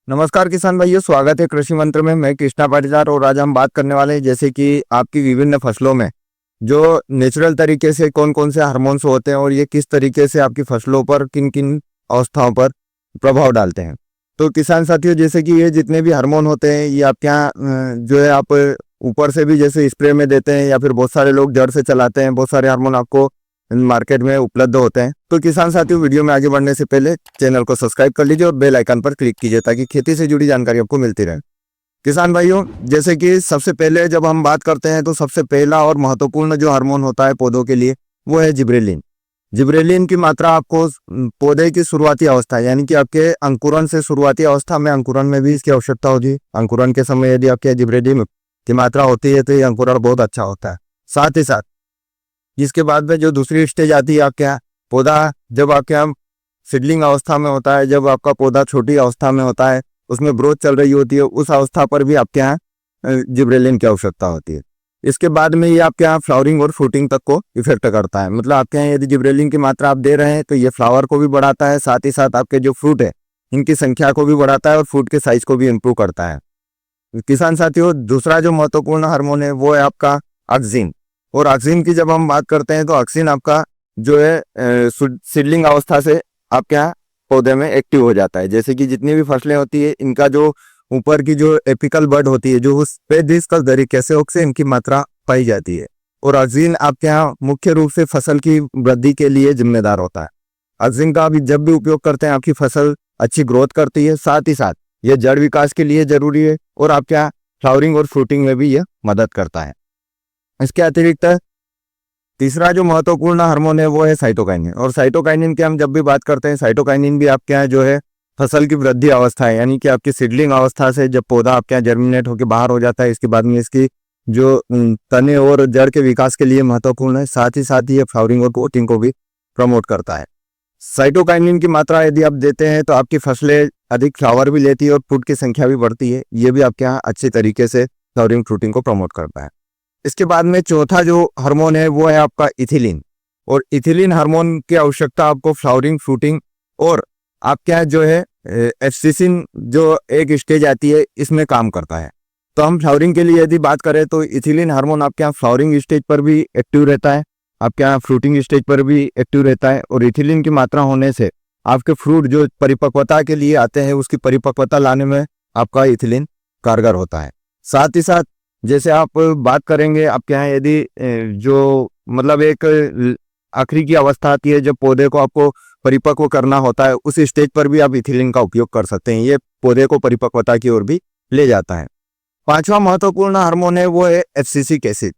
नमस्कार किसान भाइयों, स्वागत है कृषि मंत्र में। मैं कृष्णा पाटीदार और आज हम बात करने वाले हैं जैसे कि आपकी विभिन्न फसलों में जो नेचुरल तरीके से कौन कौन से हार्मोन्स होते हैं और ये किस तरीके से आपकी फसलों पर किन किन अवस्थाओं पर प्रभाव डालते हैं। तो किसान साथियों, जैसे कि ये जितने भी हार्मोन होते हैं ये आपके यहाँ जो है आप ऊपर से भी जैसे स्प्रे में देते हैं या फिर बहुत सारे लोग जड़ से चलाते हैं। बहुत सारे हार्मोन आपको मार्केट में उपलब्ध होते हैं। तो किसान साथियों, वीडियो में आगे बढ़ने से पहले चैनल को सब्सक्राइब कर लीजिए और बेल आइकन पर क्लिक कीजिए ताकि खेती से जुड़ी जानकारी आपको मिलती रहे। किसान भाइयों, जैसे कि सबसे पहले जब हम बात करते हैं तो सबसे पहला और महत्वपूर्ण जो हार्मोन होता है पौधों के लिए वो है जिब्रेलिन। जिब्रेलिन की मात्रा आपको पौधे की शुरुआती अवस्था यानी कि आपके अंकुरन से शुरुआती अवस्था में, अंकुरन में भी इसकी आवश्यकता होती है। अंकुरन के समय यदि आपके जिब्रेलिन की मात्रा होती है तो ये अंकुरण बहुत अच्छा होता है। साथ ही साथ इसके बाद में जो दूसरी स्टेज आती है आपके यहाँ पौधा जब आपके यहाँ सीडलिंग अवस्था में होता है, जब आपका पौधा छोटी अवस्था में होता है, उसमें ग्रोथ चल रही होती है, उस अवस्था पर भी आपके यहाँ जिब्रेलिन की आवश्यकता होती है। इसके बाद में ये आपके यहाँ फ्लावरिंग और फ्रूटिंग तक को इफेक्ट करता है। मतलब आपके यहाँ यदि जिब्रेलिन की मात्रा आप दे रहे हैं तो ये फ्लावर को भी बढ़ाता है, साथ ही साथ आपके जो फ्रूट है इनकी संख्या को भी बढ़ाता है और फ्रूट के साइज को भी इम्प्रूव करता है। किसान साथियों, दूसरा जो महत्वपूर्ण हार्मोन है वो है आपका ऑक्सिन। और ऑक्सिन की जब हम बात करते हैं तो ऑक्सिन आपका जो है सीडलिंग अवस्था से आपके यहाँ पौधे में एक्टिव हो जाता है। जैसे कि जितनी भी फसलें होती है इनका जो ऊपर की जो एपिकल बड होती है जो उस पे डिस्कस तरीके से ऑक्सिन की मात्रा पाई जाती है। और ऑक्सिन आपके यहाँ मुख्य रूप से फसल की वृद्धि के लिए जिम्मेदार होता है। ऑक्सिन का आप जब भी उपयोग करते हैं आपकी फसल अच्छी ग्रोथ करती है, साथ ही साथ यह जड़ विकास के लिए जरूरी है और आपके यहाँ फ्लावरिंग और फ्रूटिंग में भी यह मदद करता है। इसके अतिरिक्त तीसरा जो महत्वपूर्ण हार्मोन है वो है साइटोकाइनिन। और साइटोकाइनिन की हम जब भी बात करते हैं, साइटोकाइनिन भी आपके यहाँ जो है फसल की वृद्धि अवस्था है यानी कि आपकी सीडलिंग अवस्था से जब पौधा आपके यहाँ जर्मिनेट होकर बाहर हो जाता है, इसके बाद में इसकी जो तने और जड़ के विकास के लिए महत्वपूर्ण है। साथ ही ये फ्लावरिंग और फ्रूटिंग को भी प्रमोट करता है। साइटोकाइनिन की मात्रा यदि आप देते हैं तो आपकी फसलें अधिक फ्लावर भी लेती है और फ्रूट की संख्या भी बढ़ती है। ये भी आपके यहाँ अच्छी तरीके से फ्लावरिंग फ्रूटिंग को प्रमोट करता है। इसके बाद में चौथा जो हार्मोन है वो है आपका इथिलीन। और इथिलीन हार्मोन की आवश्यकता आपको फ्लावरिंग फ्रूटिंग और आपके यहाँ जो है एफसीसिन जो एक स्टेज आती है इसमें काम करता है। तो हम फ्लावरिंग के लिए यदि बात करें तो इथिलीन हार्मोन आपके यहाँ फ्लावरिंग स्टेज पर भी एक्टिव रहता है, आपके यहाँ फ्रूटिंग स्टेज पर भी एक्टिव रहता है। और इथिलीन की मात्रा होने से आपके फ्रूट जो परिपक्वता के लिए आते हैं उसकी परिपक्वता लाने में आपका इथिलीन कारगर होता है। साथ ही साथ जैसे आप बात करेंगे आपके यहाँ यदि जो मतलब एक आखिरी की अवस्था आती है जब पौधे को आपको परिपक्व करना होता है, उस स्टेज पर भी आप इथिलीन का उपयोग कर सकते हैं। ये पौधे को परिपक्वता की ओर भी ले जाता है। पांचवा महत्वपूर्ण हार्मोन है वो है एब्सिसिक एसिड।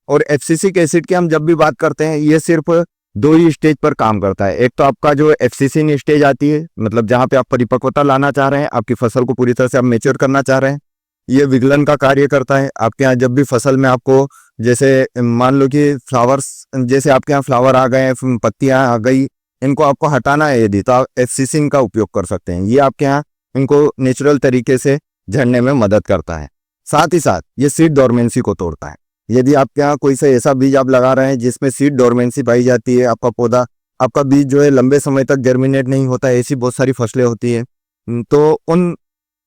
और एब्सिसिक एसिड की हम जब भी बात करते हैं ये सिर्फ दो ही स्टेज पर काम करता है। एक तो आपका जो एब्सिसिन स्टेज आती है, मतलब जहाँ पे आप परिपक्वता लाना चाह रहे हैं, आपकी फसल को पूरी तरह से आप मैच्योर करना चाह रहे हैं, ये विगलन का कार्य करता है। आपके यहाँ जब भी फसल में आपको जैसे मान लो कि फ्लावर्स, जैसे आपके यहाँ फ्लावर आ गए, पत्तियां आ गई, इनको आपको हटाना है यदि तो आप एब्सिसिन का उपयोग कर सकते हैं। ये आपके यहाँ इनको नेचुरल तरीके से झड़ने में मदद करता है। साथ ही साथ ये सीड डोरमेंसी को तोड़ता है। यदि आपके यहाँ कोई सा ऐसा बीज आप लगा रहे हैं जिसमें सीड डोरमेंसी पाई जाती है, आपका पौधा आपका बीज जो है लंबे समय तक जर्मिनेट नहीं होता है, ऐसी बहुत सारी फसलें होती है, तो उन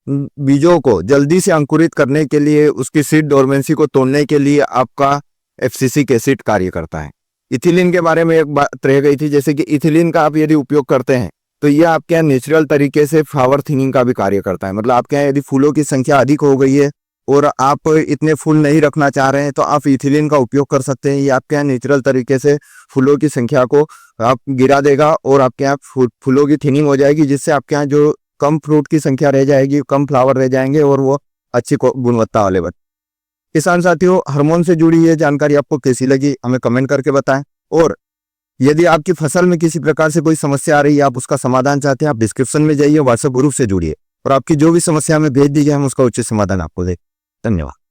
बीजों को जल्दी से अंकुरित करने के लिए, उसकी सीड डोरमेंसी को तोड़ने के लिए आपका एब्सिसिक एसिड कार्य करता है। इथिलीन के बारे में एक बात रह गई थी, जैसे कि इथिलीन का आप यदि उपयोग करते हैं तो यह आपके यहाँ नेचुरल तरीके से फ्लावर थिनिंग का भी कार्य करता है। मतलब आपके यहाँ यदि फूलों की संख्या अधिक हो गई है और आप इतने फूल नहीं रखना चाह रहे हैं तो आप इथिलीन का उपयोग कर सकते हैं। ये आपके यहाँ नेचुरल तरीके से फूलों की संख्या को आप गिरा देगा और आपके यहाँ फूलों की थिनिंग हो जाएगी, जिससे आपके यहाँ जो कम फ्रूट की संख्या रह जाएगी, कम फ्लावर रह जाएंगे और वो अच्छी गुणवत्ता वाले बन। किसान साथियों, हार्मोन से जुड़ी ये जानकारी आपको कैसी लगी हमें कमेंट करके बताएं। और यदि आपकी फसल में किसी प्रकार से कोई समस्या आ रही है, आप उसका समाधान चाहते हैं, आप डिस्क्रिप्शन में जाइए, व्हाट्सएप ग्रुप से जुड़िए और आपकी जो भी समस्या हमें भेज दीजिए, हम उसका उचित समाधान आपको दें। धन्यवाद।